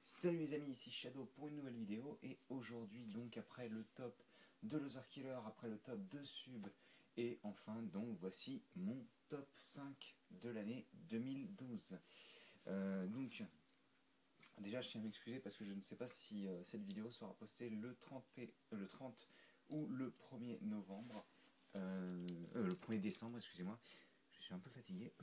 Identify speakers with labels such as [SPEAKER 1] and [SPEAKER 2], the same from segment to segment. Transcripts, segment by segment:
[SPEAKER 1] Salut les amis, ici Shadow pour une nouvelle vidéo et aujourd'hui donc après le top de Loser Killer, après le top de Sub et enfin donc voici mon top 5 de l'année 2012. Donc déjà je tiens à m'excuser parce que je ne sais pas si cette vidéo sera postée le 30 ou le 1er novembre, le 1er décembre excusez-moi, je suis un peu fatigué.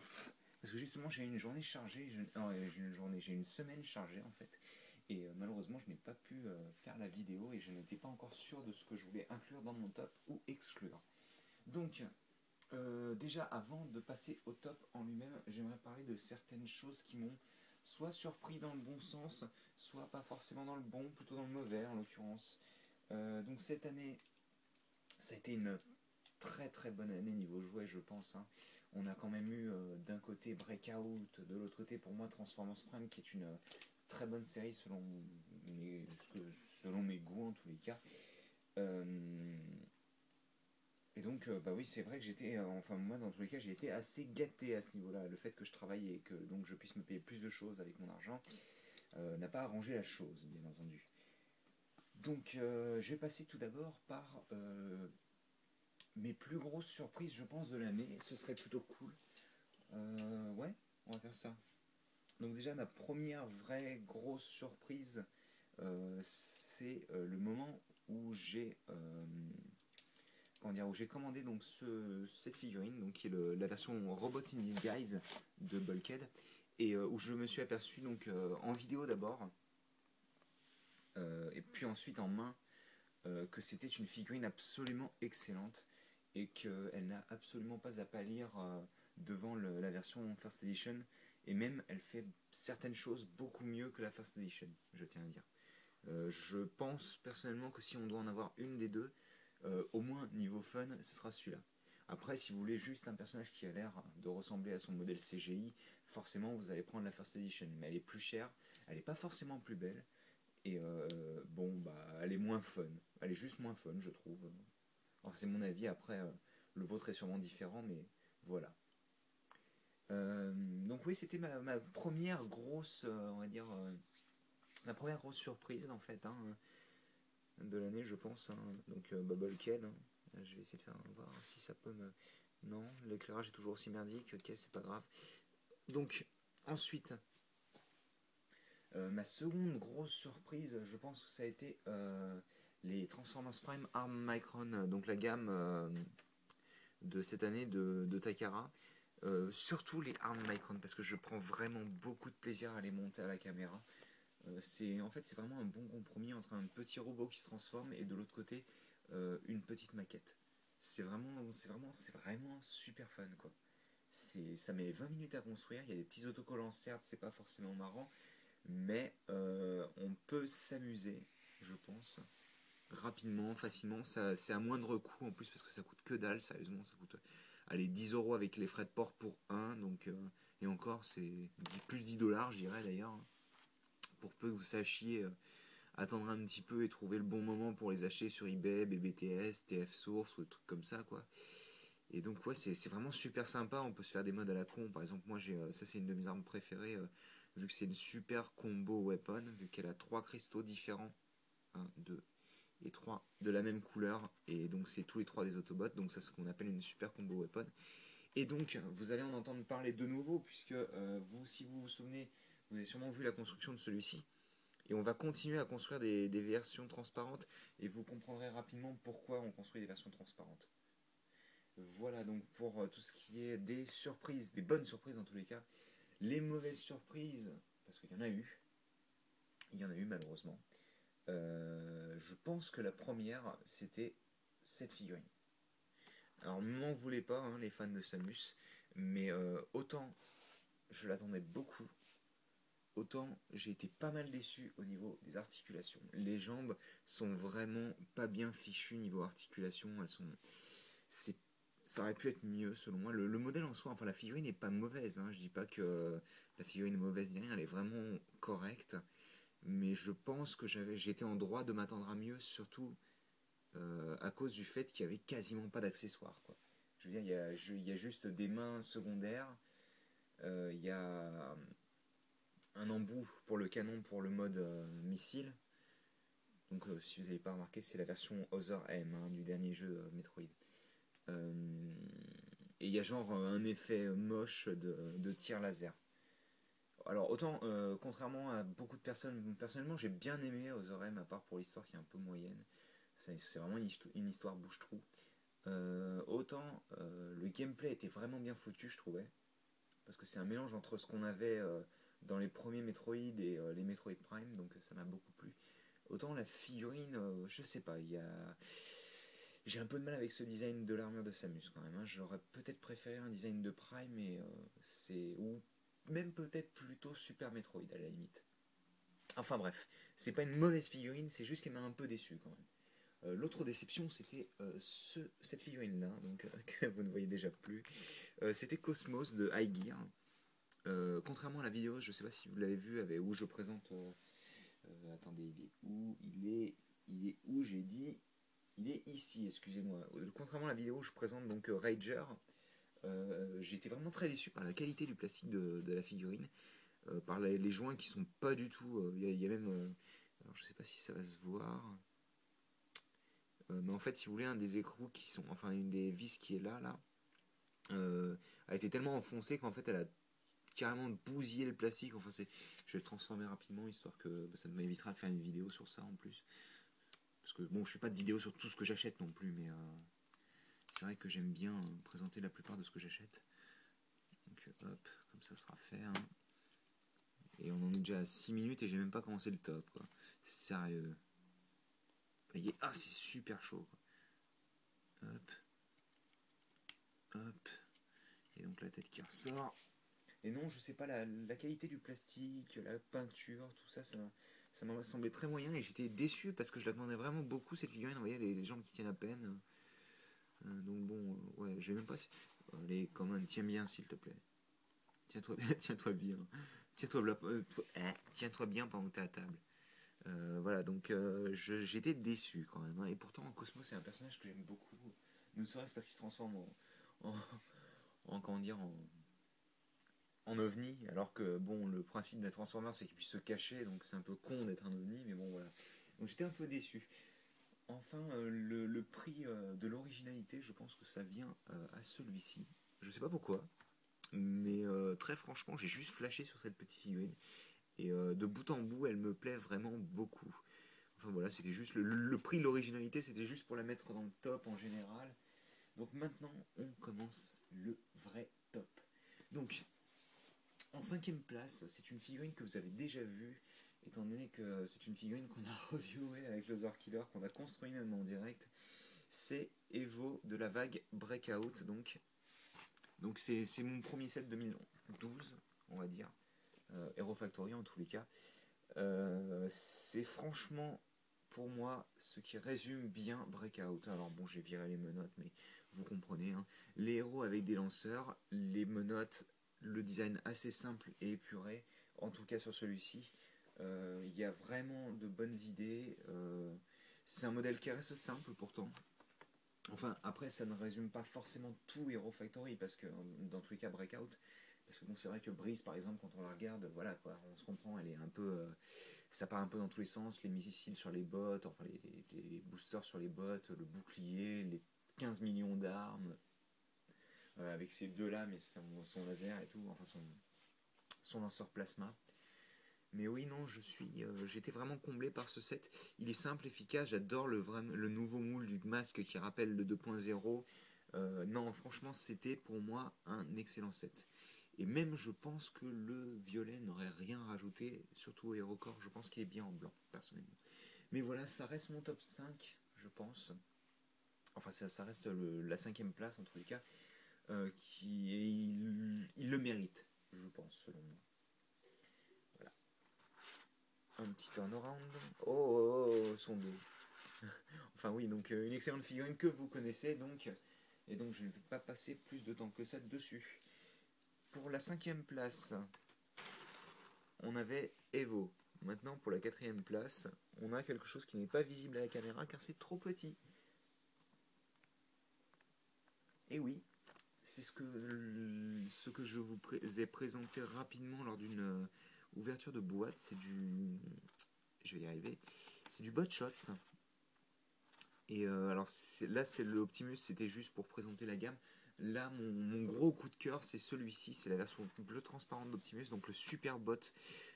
[SPEAKER 1] Parce que justement j'ai une journée chargée, j'ai une semaine chargée en fait. Et malheureusement je n'ai pas pu faire la vidéo et je n'étais pas encore sûr de ce que je voulais inclure dans mon top ou exclure. Donc déjà avant de passer au top en lui-même, j'aimerais parler de certaines choses qui m'ont soit surpris dans le bon sens, soit pas forcément dans le bon, plutôt dans le mauvais en l'occurrence. Donc cette année, ça a été une très très bonne année niveau jouet je pense, hein. On a quand même eu d'un côté Breakout, de l'autre côté pour moi Transformers Prime qui est une très bonne série selon mes goûts en tous les cas. Euh, et donc bah oui c'est vrai que j'étais, enfin moi dans tous les cas j'ai été assez gâté à ce niveau-là. Le fait que je travaille et que donc je puisse me payer plus de choses avec mon argent n'a pas arrangé la chose bien entendu. Donc je vais passer tout d'abord par mes plus grosses surprises je pense de l'année. Ce serait plutôt cool. Ouais, on va faire ça. Donc déjà ma première vraie grosse surprise, c'est le moment où j'ai commandé donc cette figurine, donc qui est la version Robots in Disguise de Bulkhead, et où je me suis aperçu donc en vidéo d'abord, et puis ensuite en main, que c'était une figurine absolument excellente et qu'elle n'a absolument pas à pâlir devant la version First Edition, et même elle fait certaines choses beaucoup mieux que la First Edition, je tiens à dire. Je pense personnellement que si on doit en avoir une des deux, au moins niveau fun, ce sera celui-là. Après, si vous voulez juste un personnage qui a l'air de ressembler à son modèle CGI, forcément vous allez prendre la First Edition, mais elle est plus chère, elle n'est pas forcément plus belle, et bon, bah, elle est moins fun. Elle est juste moins fun, je trouve. Alors, c'est mon avis, après, le vôtre est sûrement différent, mais voilà. Donc oui, c'était ma première grosse, on va dire, ma première grosse surprise, en fait, hein, de l'année, je pense, hein. Donc Bubblehead, hein. Je vais essayer de faire voir si ça peut me... Non, l'éclairage est toujours aussi merdique, ok, c'est pas grave. Donc, ensuite, ma seconde grosse surprise, je pense que ça a été les Transformers Prime Arm Micron, donc la gamme de cette année de Takara. Surtout les Arm Micron, parce que je prends vraiment beaucoup de plaisir à les monter à la caméra. En fait, c'est vraiment un bon compromis entre un petit robot qui se transforme et de l'autre côté, une petite maquette. C'est vraiment super fun, quoi. Ça met 20 minutes à construire, il y a des petits autocollants, certes, c'est pas forcément marrant, mais on peut s'amuser, je pense, rapidement, facilement. C'est à moindre coût en plus parce que ça coûte que dalle, sérieusement, ça coûte allez, 10 euros avec les frais de port pour un, donc, et encore, c'est plus 10 dollars, je dirais d'ailleurs, hein. Pour peu que vous sachiez attendre un petit peu et trouver le bon moment pour les acheter sur eBay, BBTS, TF Source ou des trucs comme ça, quoi. Et donc ouais, c'est vraiment super sympa, on peut se faire des modes à la con. Par exemple, moi ça c'est une de mes armes préférées, vu que c'est une super combo weapon, vu qu'elle a trois cristaux différents, un, 2 et 3 de la même couleur, et donc c'est tous les trois des Autobots, donc ça c'est ce qu'on appelle une super combo weapon. Et donc vous allez en entendre parler de nouveau, puisque vous, si vous vous souvenez, vous avez sûrement vu la construction de celui-ci, et on va continuer à construire des versions transparentes, et vous comprendrez rapidement pourquoi on construit des versions transparentes. Voilà donc pour tout ce qui est des surprises, des bonnes surprises dans tous les cas. Les mauvaises surprises, parce qu'il y en a eu, il y en a eu malheureusement. Je pense que la première, c'était cette figurine. Alors ne m'en voulez pas, hein, les fans de Samus, mais autant je l'attendais beaucoup, autant j'ai été pas mal déçu au niveau des articulations. Les jambes sont vraiment pas bien fichues niveau articulation, elles sont... C'est ça aurait pu être mieux selon moi. Le modèle en soi, enfin la figurine n'est pas mauvaise, hein. Je dis pas que la figurine est mauvaise ni rien, elle est vraiment correcte. Mais je pense que j'étais en droit de m'attendre à mieux, surtout à cause du fait qu'il y avait quasiment pas d'accessoires, quoi. Je veux dire, il y a juste des mains secondaires, il y a un embout pour le canon pour le mode missile. Donc si vous n'avez pas remarqué, c'est la version Other M hein, du dernier jeu Metroid. Euh, et il y a genre un effet moche de tir laser. Alors autant, contrairement à beaucoup de personnes, personnellement j'ai bien aimé Other M, à part pour l'histoire qui est un peu moyenne. C'est vraiment une histoire bouche-trou. Autant le gameplay était vraiment bien foutu, je trouvais. Parce que c'est un mélange entre ce qu'on avait dans les premiers Metroid et les Metroid Prime, donc ça m'a beaucoup plu. Autant la figurine, je sais pas, j'ai un peu de mal avec ce design de l'armure de Samus quand même. Hein. J'aurais peut-être préféré un design de Prime, mais c'est. Ou même peut-être plutôt Super Metroid à la limite. Enfin bref, c'est pas une mauvaise figurine, c'est juste qu'elle m'a un peu déçu quand même. L'autre déception, c'était cette figurine-là, donc que vous ne voyez déjà plus. C'était Cosmos de High Gear. Contrairement à la vidéo, je sais pas si vous l'avez vu, où je présente. Attendez, il est où il est où j'ai dit. Il est ici, excusez-moi. Contrairement à la vidéo, je présente donc Rager. J'ai été vraiment très déçu par la qualité du plastique de la figurine, par les joints qui sont pas du tout. Il y a même. Alors je sais pas si ça va se voir. Mais en fait, si vous voulez, un des écrous qui sont. Enfin, une des vis qui est là, a été tellement enfoncée qu'en fait, elle a carrément bousillé le plastique. Enfin, je vais le transformer rapidement histoire que ça m'évitera de faire une vidéo sur ça en plus. Parce que bon, je fais pas de vidéo sur tout ce que j'achète non plus, mais c'est vrai que j'aime bien présenter la plupart de ce que j'achète. Donc hop, comme ça sera fait. Hein. Et on en est déjà à 6 minutes et j'ai même pas commencé le top. Quoi. Sérieux. Ah, c'est super chaud. Quoi. Hop, hop. Et donc la tête qui ressort. Et non, je sais pas, la qualité du plastique, la peinture, tout ça, ça m'a semblé très moyen et j'étais déçu parce que je l'attendais vraiment beaucoup cette figurine. Vous voyez, les jambes qui tiennent à peine. Donc bon, ouais, j'ai même pas. Allez, comment, tiens bien s'il te plaît. Tiens-toi bien, tiens-toi bien. Tiens-toi bien pendant que t'es à table. Voilà, donc j'étais déçu quand même. Hein. Et pourtant, Cosmo, c'est un personnage que j'aime beaucoup. Ne serait-ce parce qu'il se transforme en, comment dire, en ovni. Alors que, bon, le principe d'un Transformer, c'est qu'il puisse se cacher. Donc c'est un peu con d'être un ovni, mais bon, voilà. Donc j'étais un peu déçu. Enfin, le prix de l'originalité, je pense que ça vient à celui-ci. Je sais pas pourquoi, mais très franchement, j'ai juste flashé sur cette petite figurine. Et de bout en bout, elle me plaît vraiment beaucoup. Enfin voilà, c'était juste le prix de l'originalité, c'était juste pour la mettre dans le top en général. Donc maintenant, on commence le vrai top. Donc, en cinquième place, c'est une figurine que vous avez déjà vue, étant donné que c'est une figurine qu'on a reviewée avec Loser Killer, qu'on a construit même en direct. C'est Evo de la vague Breakout, donc c'est mon premier set 2012, on va dire. Hero Factory en tous les cas. C'est franchement pour moi ce qui résume bien Breakout. Alors bon, j'ai viré les menottes, mais vous comprenez. Hein. Les héros avec des lanceurs, les menottes, le design assez simple et épuré, en tout cas sur celui-ci. Il y a vraiment de bonnes idées. C'est un modèle qui reste simple pourtant. Enfin, après, ça ne résume pas forcément tout Hero Factory, parce que dans tous les cas, Breakout, parce que bon, c'est vrai que Breeze, par exemple, quand on la regarde, voilà, quoi, on se comprend, elle est un peu. Ça part un peu dans tous les sens, les missiles sur les bottes, enfin les boosters sur les bottes, le bouclier, les 15 millions d'armes, avec ces deux lames et son laser et tout, enfin son lanceur plasma. Mais oui, non, j'étais vraiment comblé par ce set. Il est simple, efficace. J'adore le nouveau moule du masque qui rappelle le 2.0. Non, franchement, c'était pour moi un excellent set. Et même, je pense que le violet n'aurait rien rajouté, surtout au HeroCore. Je pense qu'il est bien en blanc, personnellement. Mais voilà, ça reste mon top 5, je pense. Enfin, ça reste la cinquième place, en tous les cas. Il le mérite, je pense, selon moi. Voilà. Un petit turnaround. Son dos. Enfin oui, donc une excellente figurine que vous connaissez donc. Et donc je ne vais pas passer plus de temps que ça dessus. Pour la cinquième place, on avait Evo. Maintenant pour la quatrième place, on a quelque chose qui n'est pas visible à la caméra car c'est trop petit. Et oui, c'est ce que je vous ai présenté rapidement lors d'une ouverture de boîte, c'est du... Je vais y arriver. C'est du Bot Shots. Et alors là, c'est l'Optimus, c'était juste pour présenter la gamme. Là, mon gros coup de cœur, c'est celui-ci, c'est la version bleu transparente d'Optimus, donc le Super Bot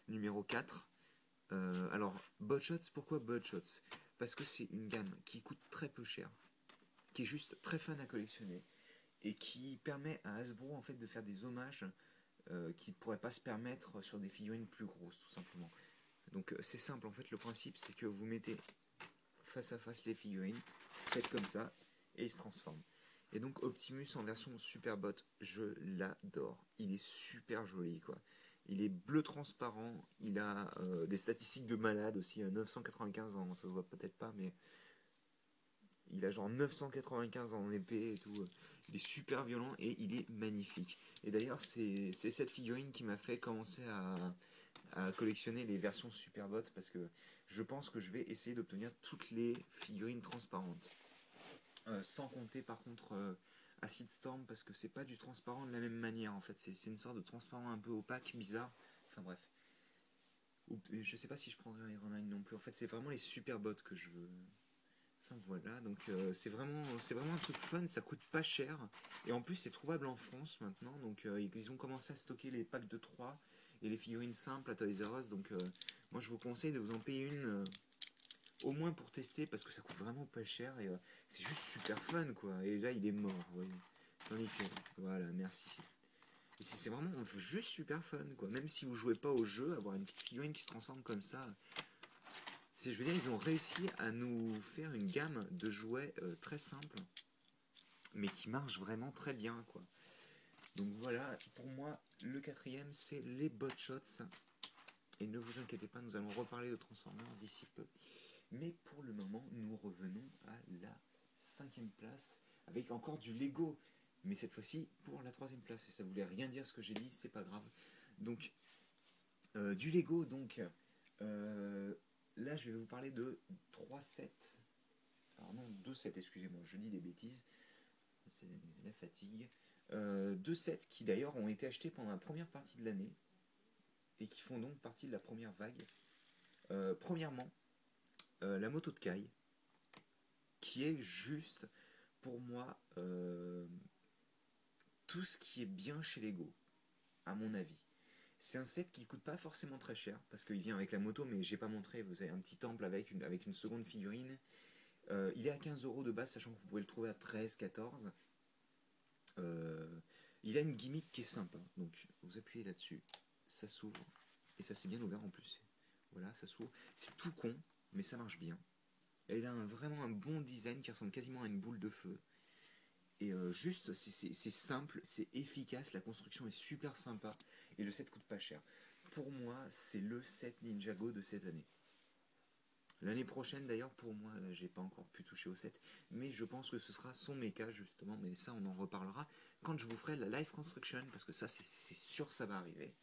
[SPEAKER 1] numéro 4. Alors, Bot Shots, pourquoi Bot Shots? Parce que c'est une gamme qui coûte très peu cher, qui est juste très fun à collectionner, et qui permet à Hasbro en fait de faire des hommages qu'ils ne pourraient pas se permettre sur des figurines plus grosses, tout simplement. Donc c'est simple, en fait, le principe, c'est que vous mettez face à face les figurines, faites comme ça, et ils se transforment. Et donc Optimus en version Superbot, je l'adore. Il est super joli, quoi. Il est bleu transparent, il a des statistiques de malade aussi, 995 ans, ça se voit peut-être pas, mais il a genre 995 en épée et tout. Il est super violent et il est magnifique. Et d'ailleurs, c'est cette figurine qui m'a fait commencer à collectionner les versions Superbot parce que je pense que je vais essayer d'obtenir toutes les figurines transparentes. Sans compter par contre Acid Storm parce que c'est pas du transparent de la même manière en fait. C'est une sorte de transparent un peu opaque, bizarre. Enfin bref. Je sais pas si je prendrai Iron Man non plus. En fait, c'est vraiment les Superbots que je veux. Enfin voilà, donc c'est vraiment un truc fun, ça coûte pas cher. Et en plus, c'est trouvable en France maintenant. Donc ils ont commencé à stocker les packs de 3 et les figurines simples à Toys R Us. Donc moi, je vous conseille de vous en payer une au moins pour tester parce que ça coûte vraiment pas cher et c'est juste super fun quoi. Et là, il est mort, vous voyez. Tandis que, voilà, merci. Et c'est vraiment juste super fun quoi. Même si vous jouez pas au jeu, avoir une petite figurine qui se transforme comme ça, je veux dire, ils ont réussi à nous faire une gamme de jouets très simples, mais qui marche vraiment très bien, quoi. Donc voilà, pour moi, le quatrième, c'est les Bot Shots. Et ne vous inquiétez pas, nous allons reparler de Transformers d'ici peu. Mais pour le moment, nous revenons à la cinquième place, avec encore du Lego. Mais cette fois-ci, pour la troisième place. Et ça voulait rien dire ce que j'ai dit, c'est pas grave. Donc, du Lego, donc... euh, là, je vais vous parler de 3 sets. Alors non, 2 sets, excusez-moi, je dis des bêtises. C'est la fatigue. 2 sets qui d'ailleurs ont été achetés pendant la première partie de l'année et qui font donc partie de la première vague. Premièrement, la moto de Kai, qui est juste pour moi tout ce qui est bien chez Lego, à mon avis. C'est un set qui coûte pas forcément très cher parce qu'il vient avec la moto, mais j'ai pas montré. Vous avez un petit temple avec une seconde figurine. Il est à 15 € de base, sachant que vous pouvez le trouver à 13, 14. Il a une gimmick qui est sympa. Donc vous appuyez là-dessus, ça s'ouvre. Et ça c'est bien ouvert en plus. Voilà, ça s'ouvre. C'est tout con, mais ça marche bien. Et il a vraiment un bon design qui ressemble quasiment à une boule de feu. Et juste, c'est simple, c'est efficace, la construction est super sympa. Et le set coûte pas cher. Pour moi, c'est le set Ninjago de cette année. L'année prochaine d'ailleurs pour moi, j'ai pas encore pu toucher au set, mais je pense que ce sera son méca justement, mais ça on en reparlera quand je vous ferai la live construction, parce que ça c'est sûr ça va arriver.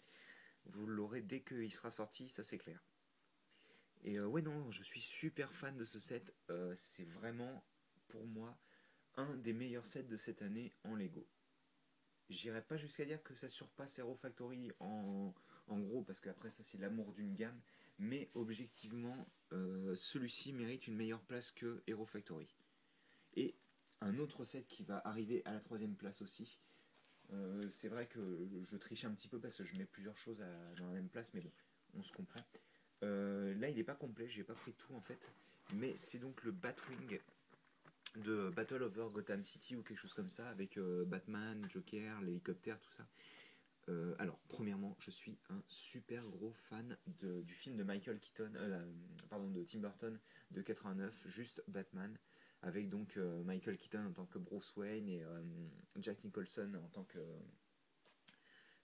[SPEAKER 1] Vous l'aurez dès qu'il sera sorti, ça c'est clair. Et ouais non, je suis super fan de ce set, c'est vraiment pour moi un des meilleurs sets de cette année en Lego. J'irai pas jusqu'à dire que ça surpasse Hero Factory en gros, parce qu'après ça c'est l'amour d'une gamme, mais objectivement, celui-ci mérite une meilleure place que Hero Factory. Et un autre set qui va arriver à la troisième place aussi. C'est vrai que je triche un petit peu parce que je mets plusieurs choses dans la même place, mais bon, on se comprend. Là, il n'est pas complet, j'ai pas pris tout en fait, mais c'est donc le Batwing de Battle Over Gotham City ou quelque chose comme ça, avec Batman, Joker, l'hélicoptère, tout ça. Alors, premièrement, je suis un super gros fan du film de Michael Keaton, pardon, de Tim Burton de 89, juste Batman, avec donc Michael Keaton en tant que Bruce Wayne et Jack Nicholson en tant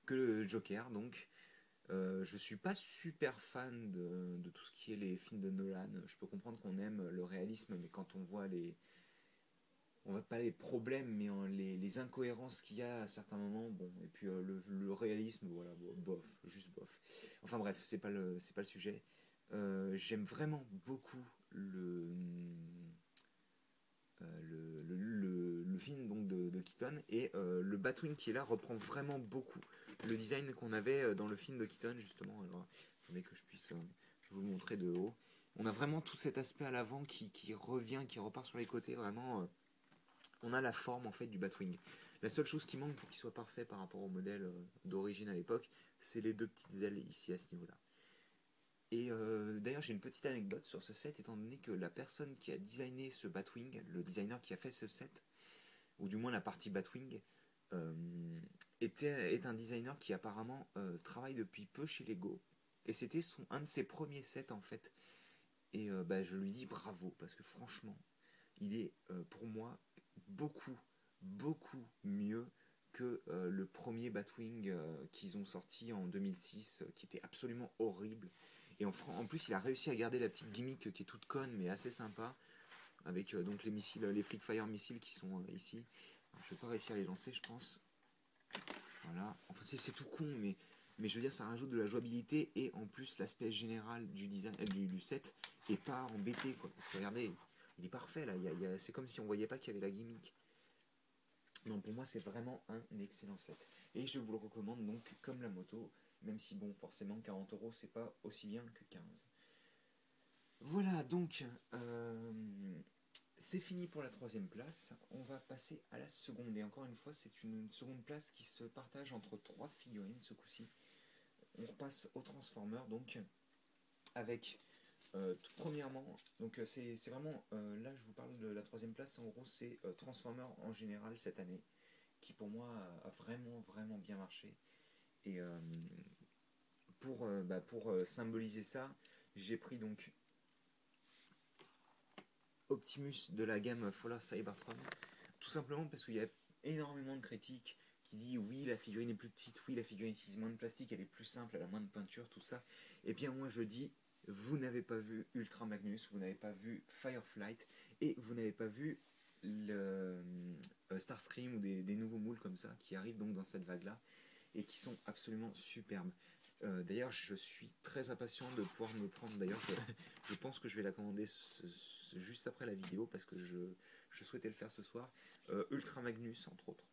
[SPEAKER 1] que le Joker. Donc, je suis pas super fan de tout ce qui est les films de Nolan. Je peux comprendre qu'on aime le réalisme, mais quand on voit on va pas les problèmes, mais les incohérences qu'il y a à certains moments, bon, et puis le réalisme, voilà, bof, juste bof. Enfin bref, c'est pas le sujet. J'aime vraiment beaucoup le film donc de Keaton, et le Batwing qui est là reprend vraiment beaucoup le design qu'on avait dans le film de Keaton, justement. Alors, attendez que je puisse vous le montrer de haut. On a vraiment tout cet aspect à l'avant qui revient, qui repart sur les côtés. Vraiment, on a la forme en fait du Batwing. La seule chose qui manque pour qu'il soit parfait par rapport au modèle d'origine à l'époque, c'est les deux petites ailes ici à ce niveau-là. Et d'ailleurs, j'ai une petite anecdote sur ce set, étant donné que la personne qui a designé ce Batwing, le designer qui a fait ce set, ou du moins la partie Batwing, euh, est un designer qui apparemment travaille depuis peu chez Lego. Et c'était un de ses premiers sets en fait. Et bah, je lui dis bravo, parce que franchement, il est pour moi beaucoup, beaucoup mieux que le premier Batwing qu'ils ont sorti en 2006, qui était absolument horrible. Et en plus, il a réussi à garder la petite gimmick qui est toute conne, mais assez sympa, avec donc les missiles, les Flickfire missiles qui sont ici. Alors, je vais pas réussir à les lancer, je pense. Voilà. Enfin, c'est tout con, mais je veux dire, ça rajoute de la jouabilité et en plus, l'aspect général du design, du set est pas embêté, quoi. Parce que regardez, il est parfait là. C'est comme si on voyait pas qu'il y avait la gimmick. Non, pour moi, c'est vraiment un excellent set. Et je vous le recommande donc comme la moto, même si, bon, forcément, 40 €, c'est pas aussi bien que 15. Voilà, donc, c'est fini pour la troisième place. On va passer à la seconde. Et encore une fois, c'est une seconde place qui se partage entre trois figurines ce coup-ci. On repasse au Transformer, donc, avec tout premièrement, donc c'est vraiment, là je vous parle de la troisième place, en gros c'est Transformer en général cette année, qui pour moi a vraiment vraiment bien marché. Et pour symboliser ça, j'ai pris donc Optimus de la gamme Fuller Cybertron, tout simplement parce qu'il y a énormément de critiques qui disent oui la figurine est plus petite, oui la figurine utilise moins de plastique, elle est plus simple, elle a moins de peinture, tout ça. Et bien moi je dis, vous n'avez pas vu Ultra Magnus, vous n'avez pas vu Fireflight, et vous n'avez pas vu le Starscream ou des nouveaux moules comme ça qui arrivent donc dans cette vague là et qui sont absolument superbes. D'ailleurs, je suis très impatient de pouvoir me prendre. D'ailleurs, je pense que je vais la commander juste après la vidéo parce que je souhaitais le faire ce soir. Ultra Magnus, entre autres,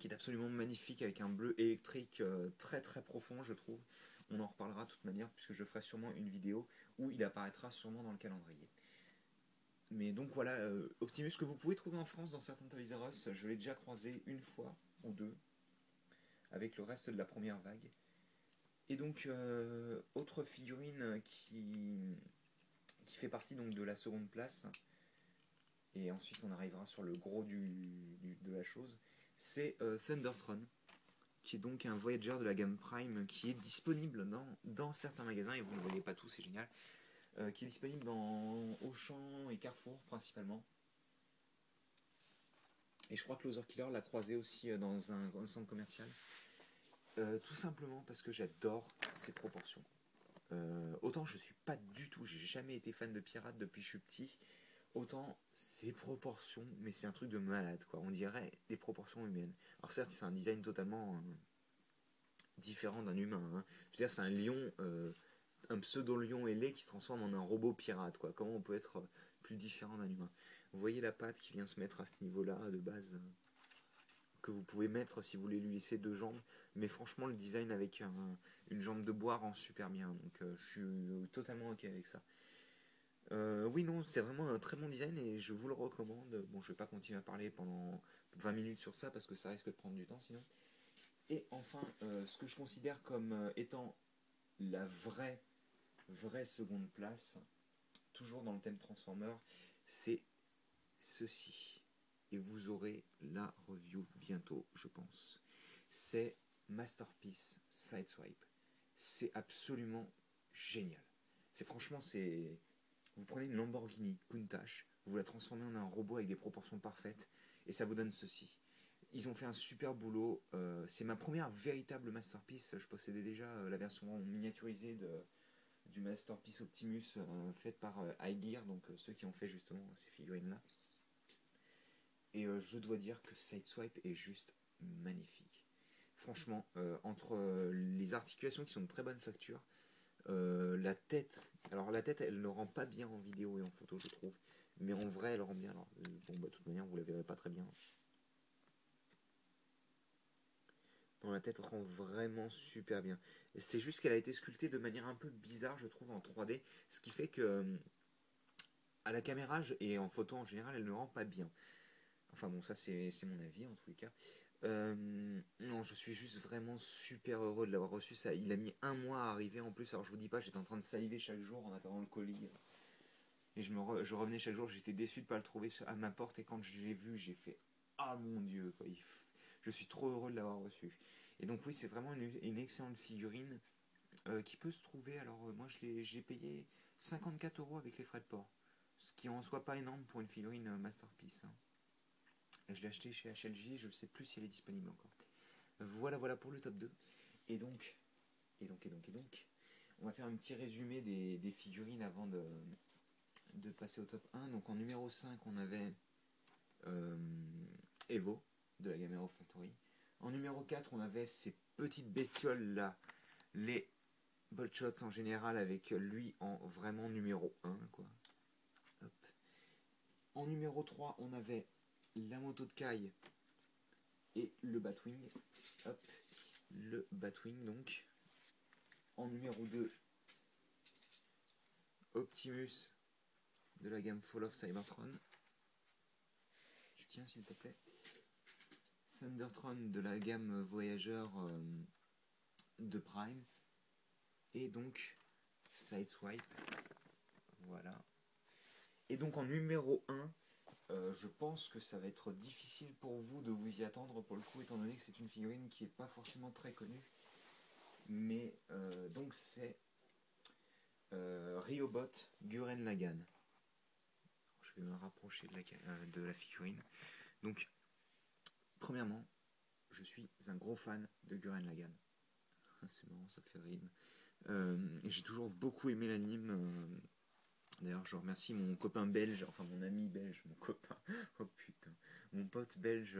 [SPEAKER 1] qui est absolument magnifique avec un bleu électrique très très profond, je trouve. On en reparlera de toute manière puisque je ferai sûrement une vidéo où il apparaîtra sûrement dans le calendrier. Mais donc voilà, Optimus que vous pouvez trouver en France dans certains Toys R Us, je l'ai déjà croisé une fois ou deux avec le reste de la première vague. Et donc, autre figurine qui fait partie donc de la seconde place, et ensuite on arrivera sur le gros de la chose, c'est Thundertron, qui est donc un Voyager de la gamme Prime qui est disponible dans certains magasins, et vous ne le voyez pas tous, c'est génial, qui est disponible dans Auchan et Carrefour principalement. Et je crois que Loser Killer l'a croisé aussi dans un centre commercial. Tout simplement parce que j'adore ses proportions. Autant je suis pas du tout, j'ai jamais été fan de pirates depuis que je suis petit, autant ses proportions, mais c'est un truc de malade quoi, on dirait des proportions humaines. Alors certes c'est un design totalement différent d'un humain, hein. Je veux dire c'est un lion, un pseudo-lion ailé qui se transforme en un robot pirate quoi, comment on peut être plus différent d'un humain. Vous voyez la patte qui vient se mettre à ce niveau-là de base, que vous pouvez mettre si vous voulez lui laisser deux jambes, mais franchement le design avec une jambe de bois rend super bien, donc je suis totalement ok avec ça. Oui, non, c'est vraiment un très bon design et je vous le recommande. Bon, je vais pas continuer à parler pendant 20 minutes sur ça parce que ça risque de prendre du temps sinon. Et enfin, ce que je considère comme étant la vraie seconde place, toujours dans le thème Transformer, c'est ceci. Et vous aurez la review bientôt, je pense. C'est Masterpiece Sideswipe. C'est absolument génial. C'est franchement, c'est. Vous prenez une Lamborghini Countach, vous la transformez en un robot avec des proportions parfaites, et ça vous donne ceci. Ils ont fait un super boulot. C'est ma première véritable Masterpiece. Je possédais déjà la version miniaturisée du Masterpiece Optimus faite par iGear, donc ceux qui ont fait justement ces figurines-là. Et je dois dire que Sideswipe est juste magnifique. Franchement, entre les articulations qui sont de très bonne facture, la tête, alors la tête elle ne rend pas bien en vidéo et en photo je trouve, mais en vrai elle rend bien. Alors, bon, bah, de toute manière vous la verrez pas très bien. dont la tête rend vraiment super bien. C'est juste qu'elle a été sculptée de manière un peu bizarre, je trouve, en 3D, ce qui fait que à la caméra et en photo en général, elle ne rend pas bien. Enfin bon, ça c'est mon avis en tous les cas. Non, je suis juste vraiment super heureux de l'avoir reçu. Ça, il a mis un mois à arriver en plus. Alors je vous dis pas, j'étais en train de saliver chaque jour en attendant le colis. Et je revenais chaque jour, j'étais déçu de ne pas le trouver à ma porte. Et quand je l'ai vu, j'ai fait ah mon dieu, quoi. Je suis trop heureux de l'avoir reçu. Et donc, oui, c'est vraiment une excellente figurine qui peut se trouver. Alors, moi, j'ai payé 54 € avec les frais de port. Ce qui en soit pas énorme pour une figurine Masterpiece, hein. Et je l'ai acheté chez HLJ, je ne sais plus si elle est disponible encore. Voilà, voilà pour le top 2. Et donc, on va faire un petit résumé des figurines avant de passer au top 1. Donc en numéro 5, on avait euh, Evo de la gamme Hero Factory. En numéro 4, on avait ces petites bestioles là, les Boltshots en général, avec lui en vraiment numéro 1, quoi. Hop. En numéro 3, on avait la moto de Kai et le Batwing. Hop. Le Batwing donc. En numéro 2, Optimus de la gamme Fall of Cybertron. Tu tiens s'il te plaît. Thundertron de la gamme Voyageur de Prime. Et donc Sideswipe. Voilà. Et donc en numéro 1, je pense que ça va être difficile pour vous de vous y attendre pour le coup, étant donné que c'est une figurine qui n'est pas forcément très connue. Mais donc c'est Riobot Gurren Lagann. Je vais me rapprocher de la figurine. Donc, premièrement, je suis un gros fan de Gurren Lagann. C'est marrant, ça fait rime. J'ai toujours beaucoup aimé l'anime. D'ailleurs, je remercie mon copain belge, enfin mon ami belge, mon copain, oh putain, mon pote belge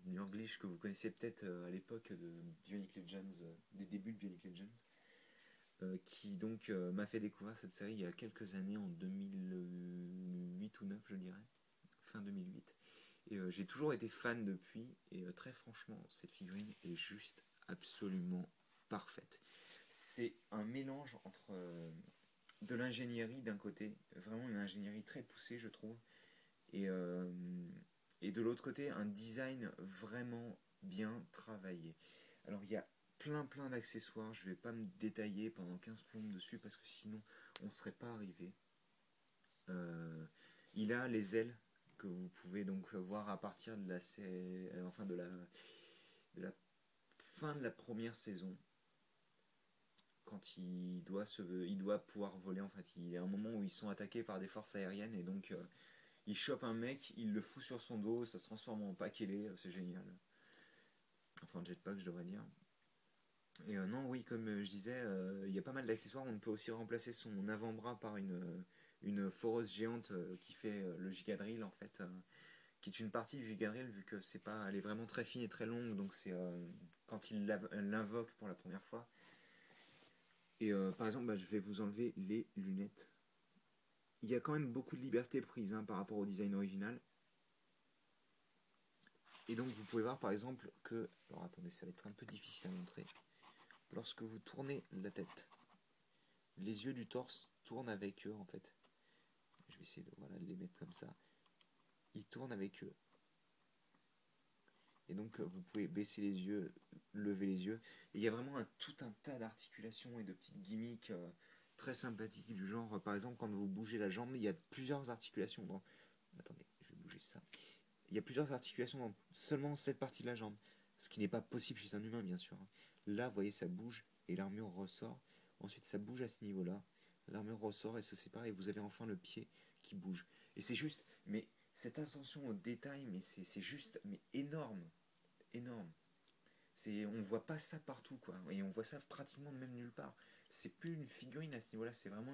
[SPEAKER 1] New English que vous connaissez peut-être à l'époque de Bionic Legends, des débuts de Bionic Legends, qui donc m'a fait découvrir cette série il y a quelques années, en 2008 ou 9 je dirais, fin 2008. Et j'ai toujours été fan depuis, et très franchement, cette figurine est juste absolument parfaite. C'est un mélange entre de l'ingénierie d'un côté, vraiment une ingénierie très poussée je trouve, et, euh, et de l'autre côté un design vraiment bien travaillé. Alors il y a plein d'accessoires, je vais pas me détailler pendant 15 plombes dessus parce que sinon on serait pas arrivé. Euh, il a les ailes que vous pouvez donc voir à partir de enfin de la fin de la première saison, quand il doit pouvoir voler. En fait, il y a un moment où ils sont attaqués par des forces aériennes et donc il chope un mec, il le fout sur son dos, ça se transforme en paquelé, c'est génial. Enfin, jetpack, je devrais dire. Et non, oui, comme je disais, il y a pas mal d'accessoires. On peut aussi remplacer son avant-bras par une foreuse géante qui fait le gigadrill en fait, qui est une partie du gigadrill vu que c'est pas, elle est vraiment très fine et très longue, donc c'est quand il l'invoque pour la première fois. Et par exemple, bah, je vais vous enlever les lunettes. Il y a quand même beaucoup de liberté prise hein, par rapport au design original. Et donc vous pouvez voir par exemple que, alors attendez, ça va être un peu difficile à montrer. Lorsque vous tournez la tête, les yeux du torse tournent avec eux en fait. Je vais essayer de, voilà, de les mettre comme ça. Ils tournent avec eux. Et donc vous pouvez baisser les yeux, lever les yeux. Et il y a vraiment tout un tas d'articulations et de petites gimmicks très sympathiques du genre, par exemple quand vous bougez la jambe, il y a plusieurs articulations dans... Attendez, je vais bouger ça. Il y a plusieurs articulations dans seulement cette partie de la jambe. Ce qui n'est pas possible chez un humain, bien sûr. Là, vous voyez, ça bouge et l'armure ressort. Ensuite, ça bouge à ce niveau-là. L'armure ressort et se sépare et vous avez enfin le pied qui bouge. Et c'est juste, mais cette attention au détail, mais c'est juste, mais énorme. Énorme. On voit pas ça partout, quoi. Et on voit ça pratiquement même nulle part. C'est plus une figurine à ce niveau-là, c'est vraiment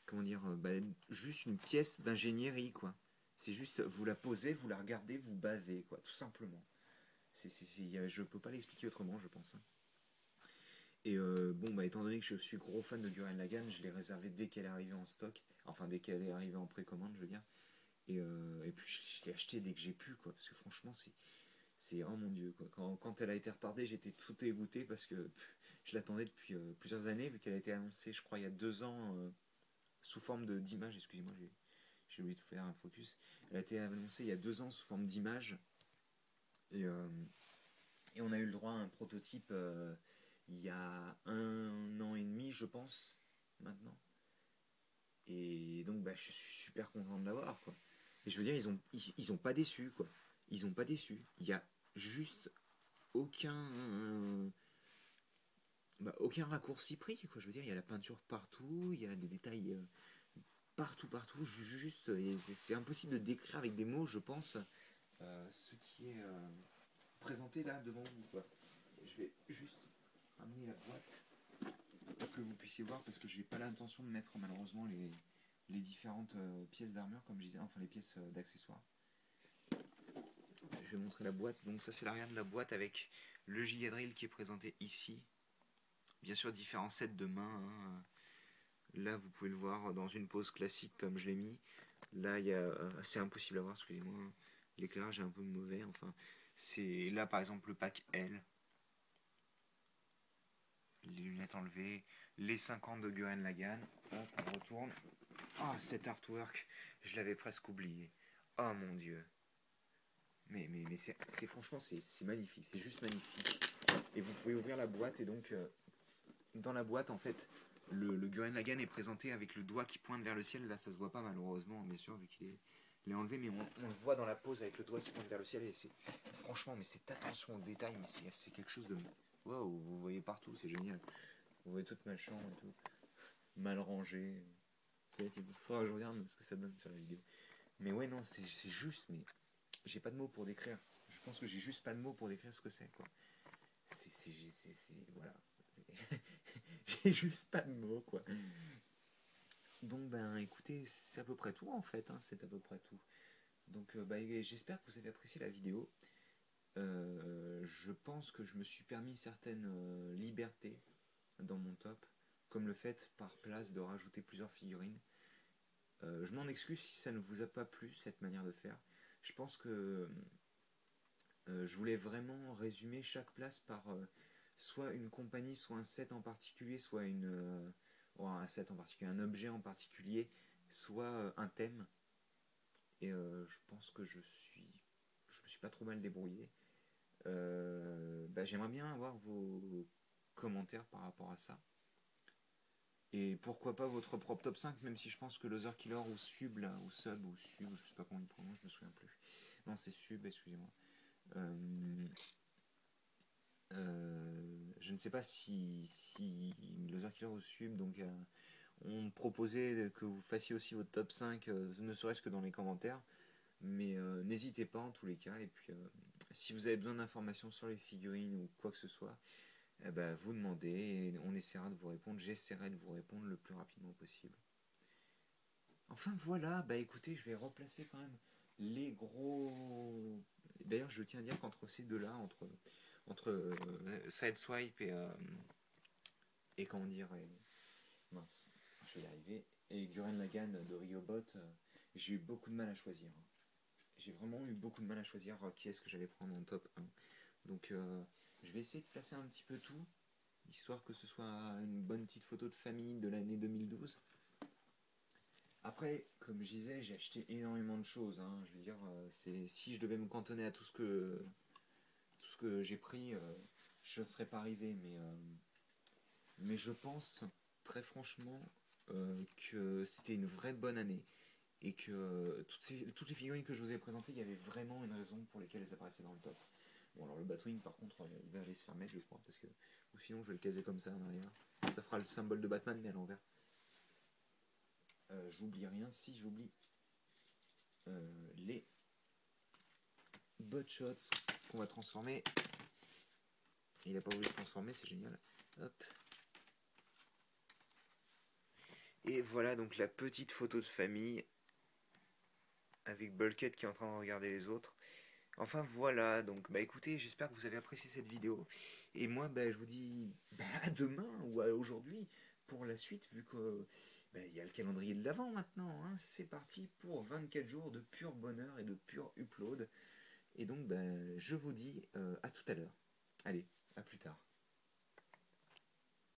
[SPEAKER 1] comment dire, bah, juste une pièce d'ingénierie, quoi. C'est juste, vous la posez, vous la regardez, vous bavez, quoi, tout simplement. Je peux pas l'expliquer autrement, je pense, hein. Et bon, bah, étant donné que je suis gros fan de Gurren Lagann, je l'ai réservé dès qu'elle est arrivée en stock, enfin dès qu'elle est arrivée en précommande, je veux dire. Et puis je l'ai acheté dès que j'ai pu, quoi, parce que franchement, C'est oh mon dieu quoi. Quand elle a été retardée, j'étais tout dégoûté parce que je l'attendais depuis plusieurs années, vu qu'elle a été annoncée, je crois, il y a 2 ans, sous forme d'image. Excusez-moi, j'ai oublié de faire un focus. Elle a été annoncée il y a 2 ans sous forme d'image. Et, et on a eu le droit à un prototype il y a 1 an et demi, je pense, maintenant. Et donc, bah, je suis super content de l'avoir, quoi. Et je veux dire, ils ont pas déçu, quoi. Ils ont pas déçu. Il y a juste aucun raccourci pris, quoi. Je veux dire, il y a la peinture partout, il y a des détails partout, partout. Juste, et c'est impossible de décrire avec des mots, je pense, ce qui est présenté là devant vous, quoi. Je vais juste ramener la boîte pour que vous puissiez voir, parce que j'ai pas l'intention de mettre malheureusement les différentes pièces d'armure, comme je disais, enfin les pièces d'accessoires. Je vais montrer la boîte. Donc ça, c'est l'arrière de la boîte avec le giga drill qui est présenté ici. Bien sûr, différents sets de mains, hein. Là, vous pouvez le voir dans une pose classique comme je l'ai mis. Là, c'est impossible à voir, excusez-moi. L'éclairage est un peu mauvais. Enfin, c'est là, par exemple, le pack L. Les lunettes enlevées. Les 50 de Gurren Lagann. Hop, on retourne. Ah, cet artwork, je l'avais presque oublié. Oh mon dieu. Mais c'est franchement, c'est magnifique. C'est juste magnifique. Et vous pouvez ouvrir la boîte et donc dans la boîte en fait le Gurren Lagann est présenté avec le doigt qui pointe vers le ciel. Là ça se voit pas malheureusement bien sûr vu qu'il est enlevé, mais on le voit dans la pose avec le doigt qui pointe vers le ciel. Et c'est franchement, mais cette attention au détail, mais c'est quelque chose de waouh. Vous voyez partout, c'est génial. Vous voyez toute ma chambre et tout mal rangé. Il faudra que je regarde ce que ça donne sur la vidéo. Mais ouais, non, c'est juste, mais j'ai pas de mots pour décrire. Je pense que j'ai juste pas de mots pour décrire ce que c'est, quoi. Voilà. J'ai juste pas de mots, quoi. Donc, ben, écoutez, c'est à peu près tout, en fait, hein, c'est à peu près tout. Donc, bah, j'espère que vous avez apprécié la vidéo. Je pense que je me suis permis certaines libertés dans mon top, comme le fait par place de rajouter plusieurs figurines. Je m'en excuse si ça ne vous a pas plu, cette manière de faire. Je pense que je voulais vraiment résumer chaque place par soit une compagnie, soit un set en particulier, soit un set en particulier, un objet en particulier, soit un thème. Et je pense que je me suis pas trop mal débrouillé. Bah, j'aimerais bien avoir vos commentaires par rapport à ça. Et pourquoi pas votre propre top 5, même si je pense que Loser Killer ou Sub, là, ou Sub, ou Sub, je sais pas comment il prononce, je me souviens plus. Non, c'est Sub, excusez-moi. Je ne sais pas si Loser Killer ou Sub, donc on proposait que vous fassiez aussi votre top 5, ne serait-ce que dans les commentaires. Mais n'hésitez pas en tous les cas. Et puis, si vous avez besoin d'informations sur les figurines ou quoi que ce soit, eh ben, vous demandez et on essaiera de vous répondre. J'essaierai de vous répondre le plus rapidement possible. Enfin voilà, bah écoutez, je vais replacer quand même les gros. D'ailleurs, je tiens à dire qu'entre ces deux-là, entre Sideswipe et comment dire, mince, je vais y arriver, et Gurren Lagann de Riobot, j'ai eu beaucoup de mal à choisir. J'ai vraiment eu beaucoup de mal à choisir qui est-ce que j'allais prendre en top 1. Donc je vais essayer de placer un petit peu tout, histoire que ce soit une bonne petite photo de famille de l'année 2012. Après, comme je disais, j'ai acheté énormément de choses, hein. Je veux dire, si je devais me cantonner à tout ce que j'ai pris, je ne serais pas arrivé. Mais je pense très franchement que c'était une vraie bonne année. Et que toutes les figurines que je vous ai présentées, il y avait vraiment une raison pour lesquelles elles apparaissaient dans le top. Bon, alors le Batwing, par contre, il va aller se faire mettre, je crois, parce que. Ou sinon, je vais le caser comme ça en arrière. Ça fera le symbole de Batman, mais à l'envers. J'oublie rien si j'oublie les Butshots qu'on va transformer. Il n'a pas voulu se transformer, c'est génial. Hop. Et voilà donc la petite photo de famille avec Bulkhead qui est en train de regarder les autres. Enfin voilà, donc bah écoutez, j'espère que vous avez apprécié cette vidéo. Et moi, bah, je vous dis à demain ou à aujourd'hui pour la suite, vu que bah, y a le calendrier de l'avant maintenant, hein. C'est parti pour 24 jours de pur bonheur et de pur upload. Et donc, je vous dis à tout à l'heure. Allez, à plus tard.